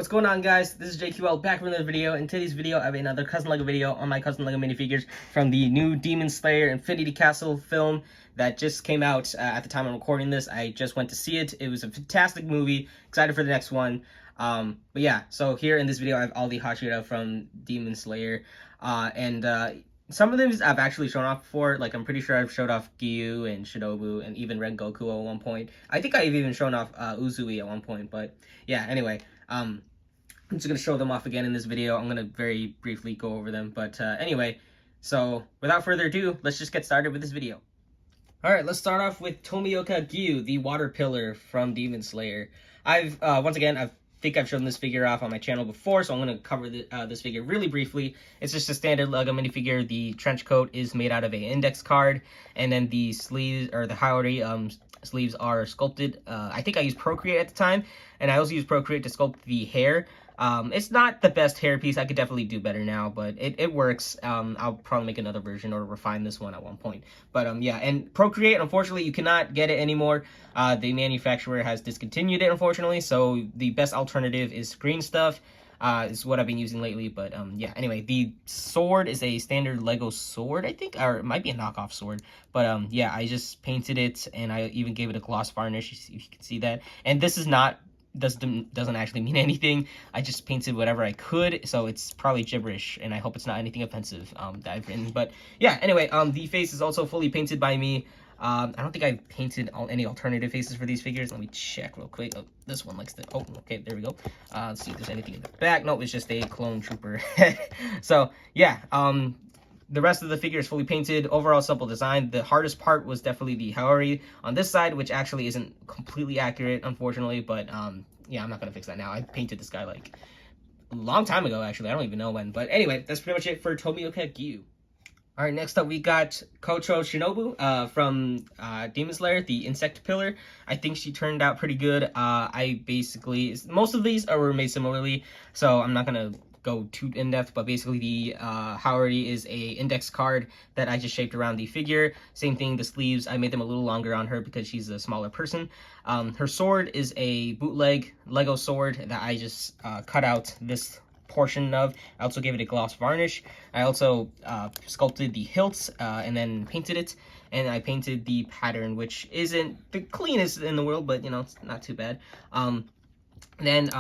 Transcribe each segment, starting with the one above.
What's going on, guys? This is JQL back with another video. In today's video, I have another Cousin Lego video on my Cousin Lego minifigures from the new Demon Slayer Infinity Castle film that just came out at the time I'm recording this. I just went to see it. It was a fantastic movie. Excited for the next one. But yeah, so here in this video, I have all the Hashira from Demon Slayer. Some of them I've actually shown off before. Like, I'm pretty sure I've showed off Giyu and Shinobu and even Rengoku at one point. I think I've even shown off Uzui at one point. But yeah, anyway. I'm just going to show them off again in this video. I'm going to very briefly go over them. But anyway, so without further ado, let's just get started with this video. Alright, let's start off with Tomioka Giyu, the water pillar from Demon Slayer. Once again, I think I've shown this figure off on my channel before, so I'm going to cover this figure really briefly. It's just a standard Lego minifigure. The trench coat is made out of an index card, and then the sleeves, or the Haori sleeves, are sculpted. I think I used Procreate at the time, and I also used Procreate to sculpt the hair. It's not the best hair piece. I could definitely do better now, but it works. I'll probably make another version or refine this one at one point. But yeah, and Procreate, unfortunately, you cannot get it anymore. The manufacturer has discontinued it, unfortunately, so the best alternative is green stuff. Is what I've been using lately. But yeah, anyway, the sword is a standard Lego sword, I think, or it might be a knockoff sword. But yeah, I just painted it, and I even gave it a gloss varnish, if you can see that. And this is not doesn't actually mean anything. I just painted whatever I could, so it's probably gibberish, and I hope it's not anything offensive that I've written. But yeah, anyway, the face is also fully painted by me. I don't think I've painted any alternative faces for these figures. Let me check real quick. Oh, this one likes to... Oh, okay, there we go. Let's see if there's anything in the back. No, it's just a clone trooper. So, yeah, the rest of the figure is fully painted. Overall simple design. The hardest part was definitely the Haori on this side, which actually isn't completely accurate, unfortunately. But yeah, I'm not going to fix that now. I painted this guy like a long time ago, actually. I don't even know when. But anyway, that's pretty much it for Tomioka Giyu. Alright, next up we got Kocho Shinobu from Demon Slayer, the insect pillar. I think she turned out pretty good. Most of these were made similarly, so I'm not going to go too in-depth, but basically the Haori is a index card that I just shaped around the figure. Same thing, the sleeves, I made them a little longer on her because she's a smaller person. Her sword is a bootleg Lego sword that I just cut out this portion of. I also gave it a gloss varnish. I also sculpted the hilts and then painted it, and I painted the pattern, which isn't the cleanest in the world, but you know, it's not too bad. Then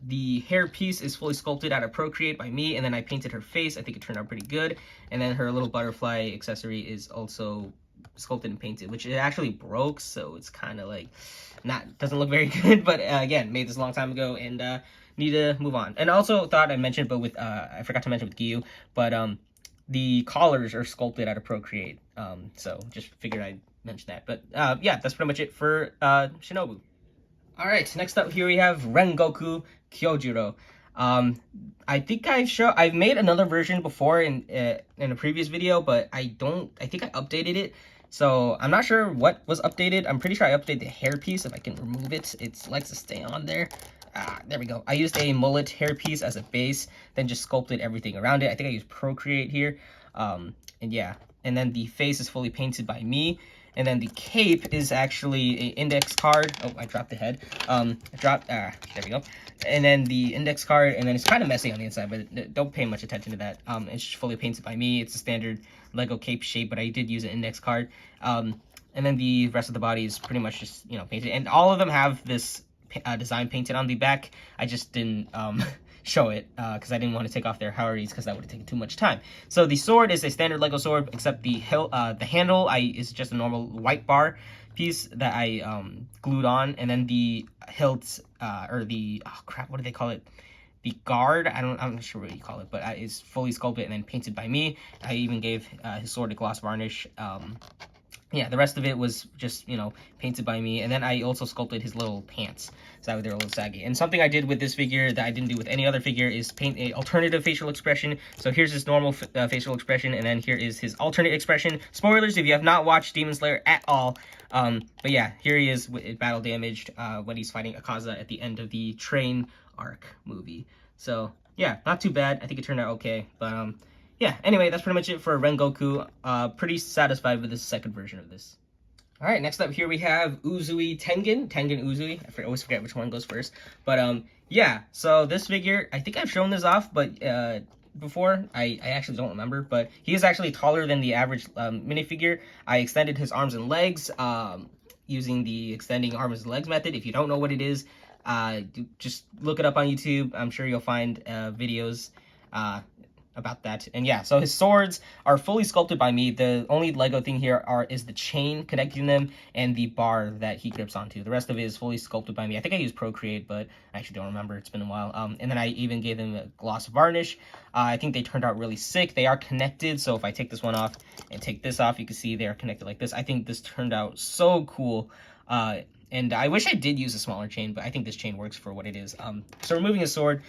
the hair piece is fully sculpted out of Procreate by me, and then I painted her face. I think it turned out pretty good. And then her little butterfly accessory is also sculpted and painted, which it actually broke, so it's kind of like doesn't look very good. But again, made this a long time ago, and need to move on. And also thought I mentioned, but with I forgot to mention with Giyu, but the collars are sculpted out of Procreate. So just figured I'd mention that. But yeah, that's pretty much it for Shinobu. Alright, next up here we have Rengoku Kyojuro. I think I've made another version before in a previous video, but I think I updated it. So I'm not sure what was updated. I'm pretty sure I updated the hair piece. If I can remove it, it likes to stay on there. There we go. I used a mullet hair piece as a base, then just sculpted everything around it. I think I used Procreate here. And yeah, and then the face is fully painted by me. And then the cape is actually an index card. Oh, I dropped the head. There we go. And then the index card, and then it's kind of messy on the inside, but don't pay much attention to that. It's fully painted by me. It's a standard Lego cape shape, but I did use an index card. And then the rest of the body is pretty much just, you know, painted. And all of them have this design painted on the back. I just didn't show it because I didn't want to take off their Haoris because that would have taken too much time. So the sword is a standard Lego sword, except the handle is just a normal white bar piece that I glued on, and then the hilts or the what do they call it? The guard, I'm not sure what you call it, but is fully sculpted and then painted by me. I even gave his sword a gloss varnish. Yeah, the rest of it was just, you know, painted by me. And then I also sculpted his little pants, so they're a little saggy. And something I did with this figure that I didn't do with any other figure is paint a alternative facial expression. So here's his normal facial expression, and then here is his alternate expression. Spoilers if you have not watched Demon Slayer at all. But yeah, here he is with battle damaged when he's fighting Akaza at the end of the train arc movie. So yeah, not too bad. I think it turned out okay. But yeah, anyway, that's pretty much it for Rengoku. Pretty satisfied with this second version of this. All right, next up here we have Uzui Tengen, Uzui. I always forget which one goes first. But yeah, so this figure, I think I've shown this off, but before, I actually don't remember, but he is actually taller than the average minifigure. I extended his arms and legs using the extending arms and legs method. If you don't know what it is, just look it up on YouTube. I'm sure you'll find videos about that. And yeah, so his swords are fully sculpted by me. The only Lego thing here is the chain connecting them and the bar that he grips onto. The rest of it is fully sculpted by me. I think I used Procreate, but I actually don't remember. It's been a while. And then I even gave them a gloss varnish. I think they turned out really sick. They are connected, so if I take this one off and take this off, you can see they are connected like this. I think this turned out so cool. And I wish I did use a smaller chain, but I think this chain works for what it is. So removing his sword,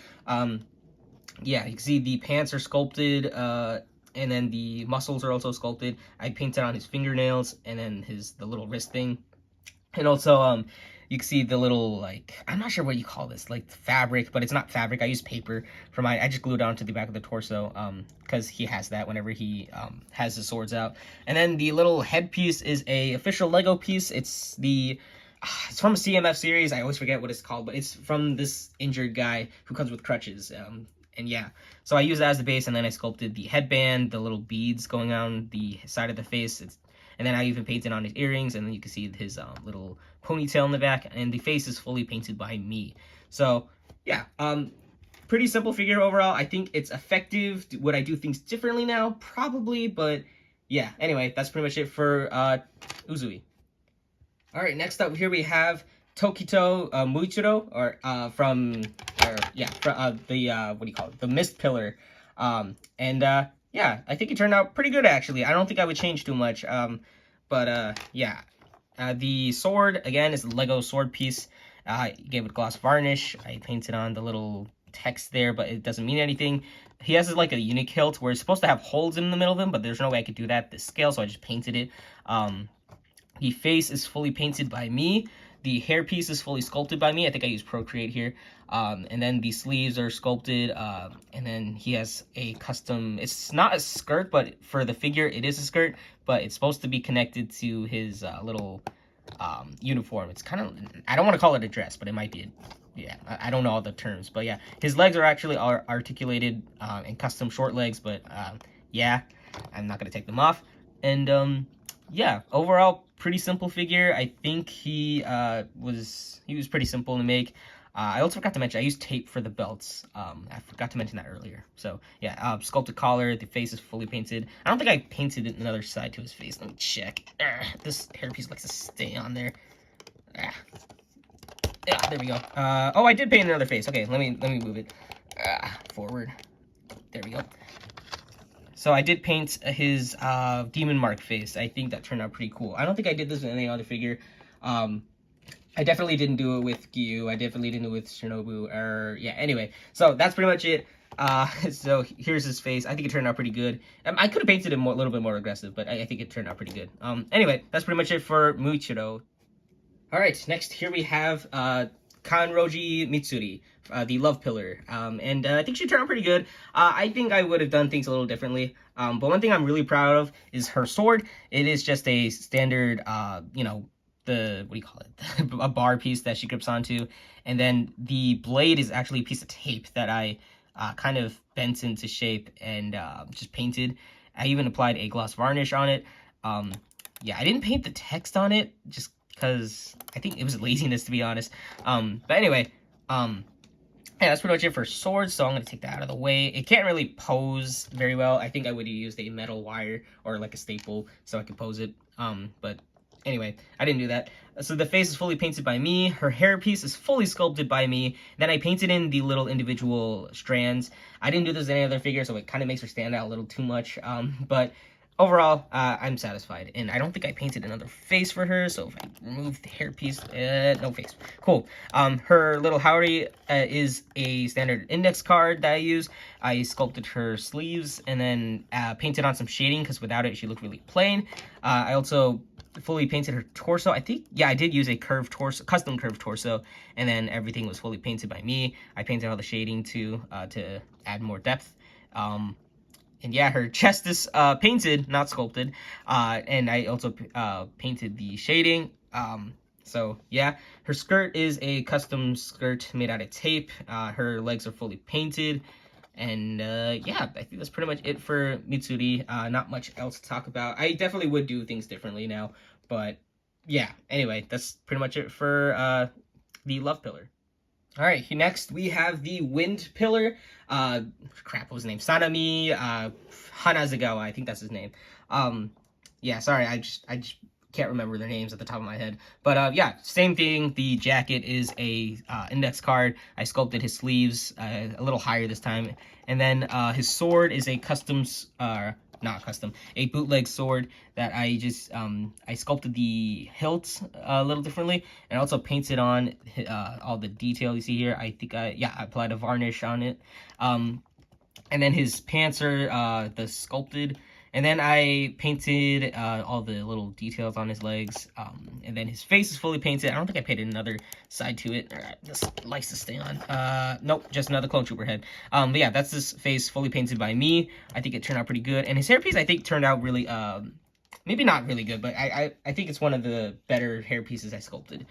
yeah, you can see the pants are sculpted, and then the muscles are also sculpted. I painted on his fingernails, and then the little wrist thing. And also, you can see the little, like, I'm not sure what you call this, like fabric, but it's not fabric. I use paper for mine. I just glued it onto the back of the torso, because he has that whenever he has his swords out. And then the little headpiece is a official Lego piece. It's from a CMF series. I always forget what it's called, but it's from this injured guy who comes with crutches. And yeah, so I used that as the base, and then I sculpted the headband, the little beads going on the side of the face, and then I even painted on his earrings, and then you can see his little ponytail in the back, and the face is fully painted by me. So yeah, pretty simple figure overall. I think it's effective. Would I do things differently now? Probably, but yeah. Anyway, that's pretty much it for Uzui. All right, next up here we have Tokito Muichiro, what do you call it? The Mist Pillar. Yeah, I think it turned out pretty good actually. I don't think I would change too much. Yeah. The sword again is a Lego sword piece. I gave it gloss varnish. I painted on the little text there, but it doesn't mean anything. He has like a unique hilt where it's supposed to have holes in the middle of him, but there's no way I could do that at this scale, so I just painted it. The face is fully painted by me. The hairpiece is fully sculpted by me. I think I used Procreate here. And then the sleeves are sculpted. And then he has a custom... It's not a skirt, but for the figure, it is a skirt. But it's supposed to be connected to his little uniform. It's kind of... I don't want to call it a dress, but it might be yeah, I don't know all the terms. But yeah, his legs are actually articulated and custom short legs. But yeah, I'm not going to take them off. And... yeah, overall, pretty simple figure. I think he was pretty simple to make. I also forgot to mention, I used tape for the belts. I forgot to mention that earlier. So, yeah, sculpted collar, the face is fully painted. I don't think I painted another side to his face. Let me check. This hairpiece likes to stay on there. Yeah, there we go. Oh, I did paint another face. Okay, let me move it forward. There we go. So I did paint his demon mark face. I think that turned out pretty cool. I don't think I did this with any other figure. I definitely didn't do it with Giyu. I definitely didn't do it with Shinobu. Yeah, anyway. So that's pretty much it. So here's his face. I think it turned out pretty good. I could have painted it a little bit more aggressive, but I think it turned out pretty good. Anyway, that's pretty much it for Muichiro. Alright, next here we have Kanrojo Mitsuri, the Love Pillar, and I think she turned out pretty good. I think I would have done things a little differently, but one thing I'm really proud of is her sword. It is just a standard, you know, what do you call it, a bar piece that she grips onto, and then the blade is actually a piece of tape that I kind of bent into shape and just painted. I even applied a gloss varnish on it. Yeah, I didn't paint the text on it, just because I think it was laziness, to be honest. But anyway, yeah, that's pretty much it for swords, so I'm going to take that out of the way. It can't really pose very well. I think I would have used a metal wire or like a staple so I could pose it. But anyway, I didn't do that. So the face is fully painted by me. Her hairpiece is fully sculpted by me. Then I painted in the little individual strands. I didn't do this with any other figure, so it kind of makes her stand out a little too much. But overall, I'm satisfied, and I don't think I painted another face for her, so if I remove the hairpiece, no face. Cool. Her little Haori is a standard index card that I use. I sculpted her sleeves, and then painted on some shading, because without it, she looked really plain. I also fully painted her torso. I think, yeah, I did use a curved torso, custom curved torso, and then everything was fully painted by me. I painted all the shading, too, to add more depth. and yeah, her chest is painted, not sculpted, and I also painted the shading. So yeah, her skirt is a custom skirt made out of tape. Her legs are fully painted. And yeah, I think that's pretty much it for Mitsuri. Not much else to talk about. I definitely would do things differently now, but yeah. Anyway, that's pretty much it for the love pillar. All right, next we have the wind pillar. Crap, what was his name? Sanemi Hanazugawa, I think that's his name. Yeah, sorry, I just can't remember their names at the top of my head. But yeah, same thing. The jacket is a index card. I sculpted his sleeves a little higher this time, and then his sword is a custom, not custom, a bootleg sword that I just I sculpted the hilt a little differently, and also painted on all the detail you see here. I think I applied a varnish on it. And then his pants are the sculpted. And then I painted all the little details on his legs. And then his face is fully painted. I don't think I painted another side to it. This likes to stay on. Nope, just another clone trooper head. But yeah, that's his face fully painted by me. I think it turned out pretty good. And his hairpiece, I think, turned out really, maybe not really good, but I think it's one of the better hair pieces I sculpted.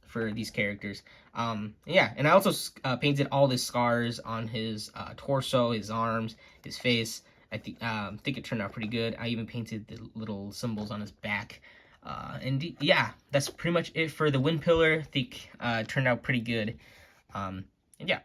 For these characters. Yeah, and I also painted all the scars on his torso, his arms, his face. I think it turned out pretty good. I even painted the little symbols on his back. And yeah, that's pretty much it for the wind pillar. I think it turned out pretty good. And yeah.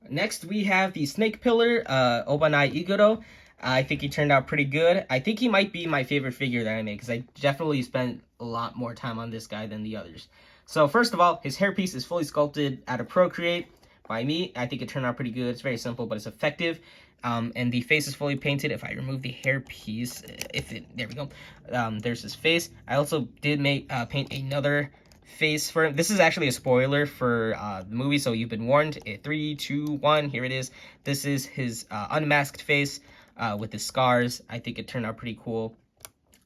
Next, we have the snake pillar, Obanai Iguro. I think he turned out pretty good. I think he might be my favorite figure that I made, because I definitely spent a lot more time on this guy than the others. So first of all, his hairpiece is fully sculpted out of Procreate by me. I think it turned out pretty good. It's very simple, but it's effective. And the face is fully painted. If I remove the hairpiece, there we go. There's his face. I also did paint another face for him. This is actually a spoiler for the movie, so you've been warned. 3, 2, 1, here it is. This is his unmasked face with the scars. I think it turned out pretty cool.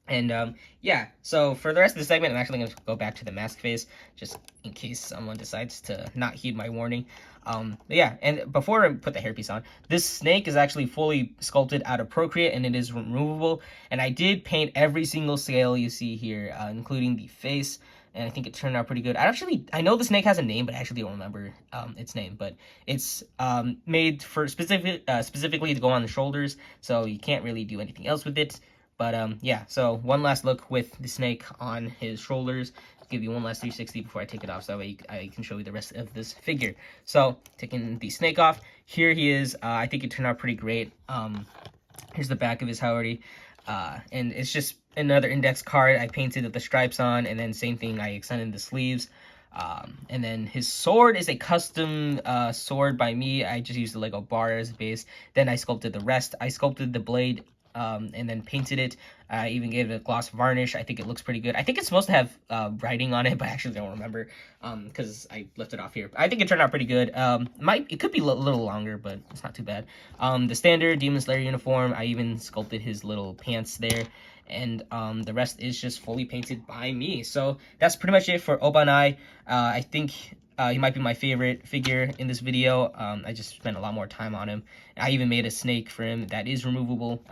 And yeah, so for the rest of the segment, I'm actually going to go back to the mask face, just in case someone decides to not heed my warning. But yeah, and before I put the hairpiece on, this snake is actually fully sculpted out of Procreate, and it is removable. And I did paint every single scale you see here, including the face, and I think it turned out pretty good. I know the snake has a name, but I actually don't remember its name. But it's made for specifically to go on the shoulders, so you can't really do anything else with it. But yeah, so one last look with the snake on his shoulders. Give you one last 360 before I take it off, so that way I can show you the rest of this figure. So, taking the snake off, here he is. I think it turned out pretty great. Here's the back of his Howdy. And it's just another index card I painted with the stripes on, and then same thing, I extended the sleeves. And then his sword is a custom sword by me. I just used the Lego bar as a base. Then I sculpted the rest. I sculpted the blade and then painted it. I even gave it a gloss varnish. I think it looks pretty good. I think it's supposed to have writing on it, but I actually don't remember because I left it off here. I think it turned out pretty good. It could be a little longer, but it's not too bad. The standard Demon Slayer uniform, I even sculpted his little pants there. And the rest is just fully painted by me. So that's pretty much it for Obanai. I think he might be my favorite figure in this video. I just spent a lot more time on him. I even made a snake for him that is removable.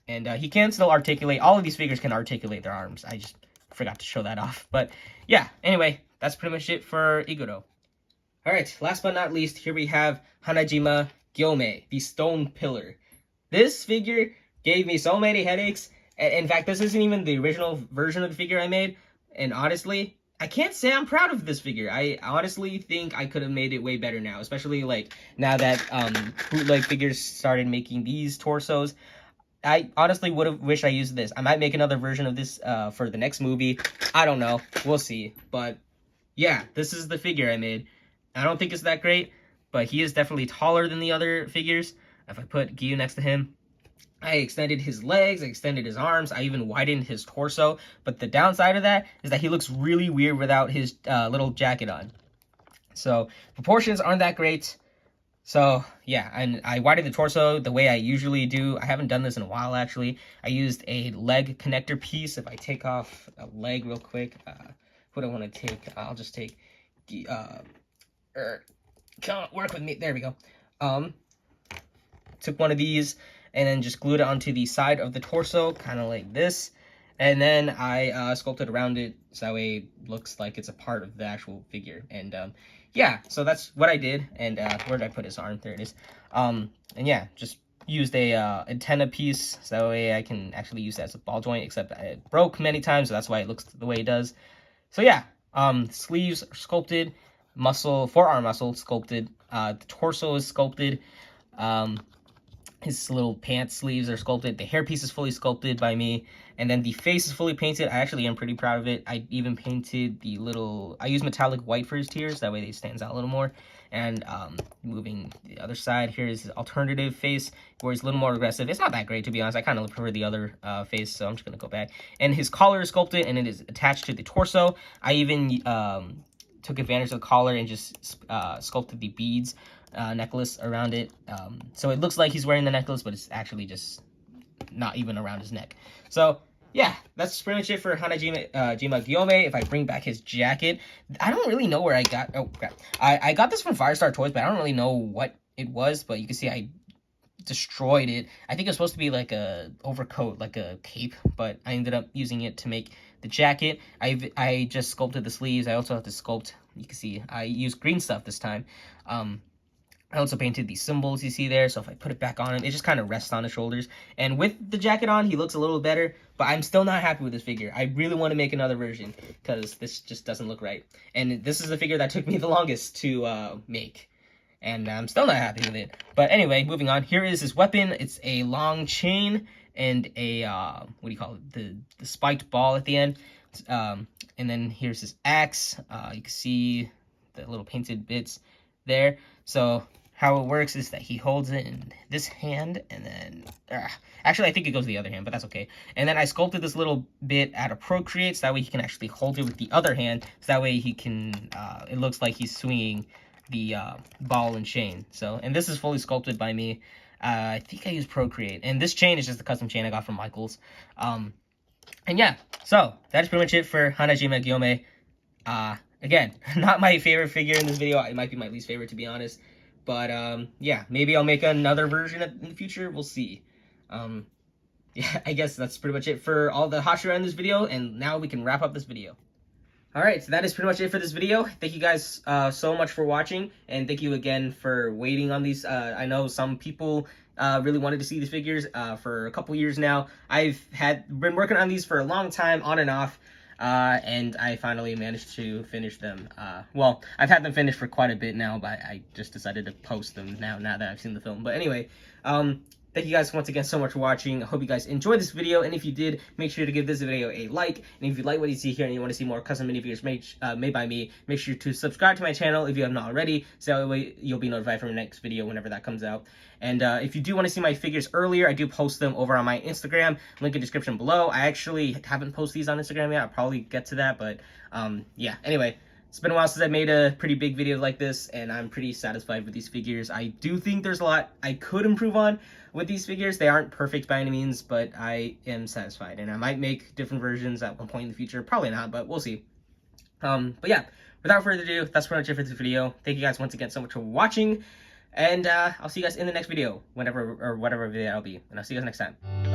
And he can still articulate. All of these figures can articulate their arms. I just forgot to show that off. But yeah, anyway, that's pretty much it for Iguro. Alright, last but not least, here we have Himejima Gyomei, the stone pillar. This figure gave me so many headaches. In fact, this isn't even the original version of the figure I made. And honestly, I can't say I'm proud of this figure. I honestly think I could have made it way better now. Especially like now that bootleg figures started making these torsos. I honestly would have wished I used this. I might make another version of this for the next movie. I don't know. We'll see. But yeah, this is the figure I made. I don't think it's that great, but he is definitely taller than the other figures. If I put Giyu next to him, I extended his legs, I extended his arms, I even widened his torso. But the downside of that is that he looks really weird without his little jacket on. So proportions aren't that great. So yeah, and I widened the torso the way I usually do. I haven't done this in a while actually. I used a leg connector piece. If I take off a leg real quick, what do I want to take? I'll just take come on, work with me. There we go. Took one of these. and then just glued it onto the side of the torso, kind of like this. And then I sculpted around it so that way it looks like it's a part of the actual figure. And yeah, so that's what I did. And where did I put his arm? There it is. And yeah, just used a antenna piece so that way I can actually use that as a ball joint, except it broke many times, so that's why it looks the way it does. So yeah, sleeves are sculpted, forearm muscle sculpted, the torso is sculpted, his little pants sleeves are sculpted, the hairpiece is fully sculpted by me, and then the face is fully painted. I actually am pretty proud of it. I even painted I used metallic white for his tears, that way it stands out a little more. And moving the other side, here is his alternative face, where he's a little more aggressive. It's not that great, to be honest. I kind of prefer the other face, so I'm just going to go back. And his collar is sculpted, and it is attached to the torso. I even took advantage of the collar and just sculpted the beads necklace around it. So it looks like he's wearing the necklace, but it's actually just not even around his neck. So yeah, that's pretty much it for Himejima Gyomei. If I bring back his jacket, I don't really know where I got. Oh crap! I got this from Firestar Toys, but I don't really know what it was. But you can see I destroyed it. I think it was supposed to be like a overcoat, like a cape, but I ended up using it to make the jacket. I just sculpted the sleeves. I also have to sculpt. You can see I used green stuff this time. I also painted these symbols you see there, so if I put it back on him, it just kind of rests on his shoulders. And with the jacket on, he looks a little better, but I'm still not happy with this figure. I really want to make another version, because this just doesn't look right. And this is the figure that took me the longest to make, and I'm still not happy with it. But anyway, moving on, here is his weapon. It's a long chain and a, what do you call it, the spiked ball at the end. And then here's his axe. You can see the little painted bits there. So how it works is that he holds it in this hand, and then actually I think it goes the other hand, but that's okay. And then I sculpted this little bit out of Procreate, so that way he can actually hold it with the other hand, so that way he can it looks like he's swinging the ball and chain. So, and this is fully sculpted by me. I think I used Procreate, and this chain is just a custom chain I got from Michaels. And yeah, so that is pretty much it for Himejima Gyomei. Again, not my favorite figure in this video. It might be my least favorite, to be honest. But, yeah, maybe I'll make another version in the future. We'll see. Yeah, I guess that's pretty much it for all the Hashira in this video. And now we can wrap up this video. Alright, so that is pretty much it for this video. Thank you guys so much for watching. And thank you again for waiting on these. I know some people really wanted to see these figures for a couple years now. I've been working on these for a long time, on and off. And I finally managed to finish them. Well, I've had them finished for quite a bit now, but I just decided to post them now that I've seen the film. But anyway, thank you guys once again so much for watching. I hope you guys enjoyed this video, and if you did, make sure to give this video a like. And if you like what you see here and you want to see more custom minifigures made by me, make sure to subscribe to my channel if you have not already, so that way you'll be notified from the next video whenever that comes out. And if you do want to see my figures earlier, I do post them over on my Instagram, link in the description below. I actually haven't posted these on Instagram yet. I'll probably get to that, but yeah, anyway. It's been a while since I made a pretty big video like this, and I'm pretty satisfied with these figures. I do think there's a lot I could improve on with these figures. They aren't perfect by any means, but I am satisfied, and I might make different versions at one point in the future. Probably not, but we'll see. But yeah, without further ado, that's pretty much it for this video. Thank you guys once again so much for watching, and I'll see you guys in the next video, whatever video that'll be, and I'll see you guys next time.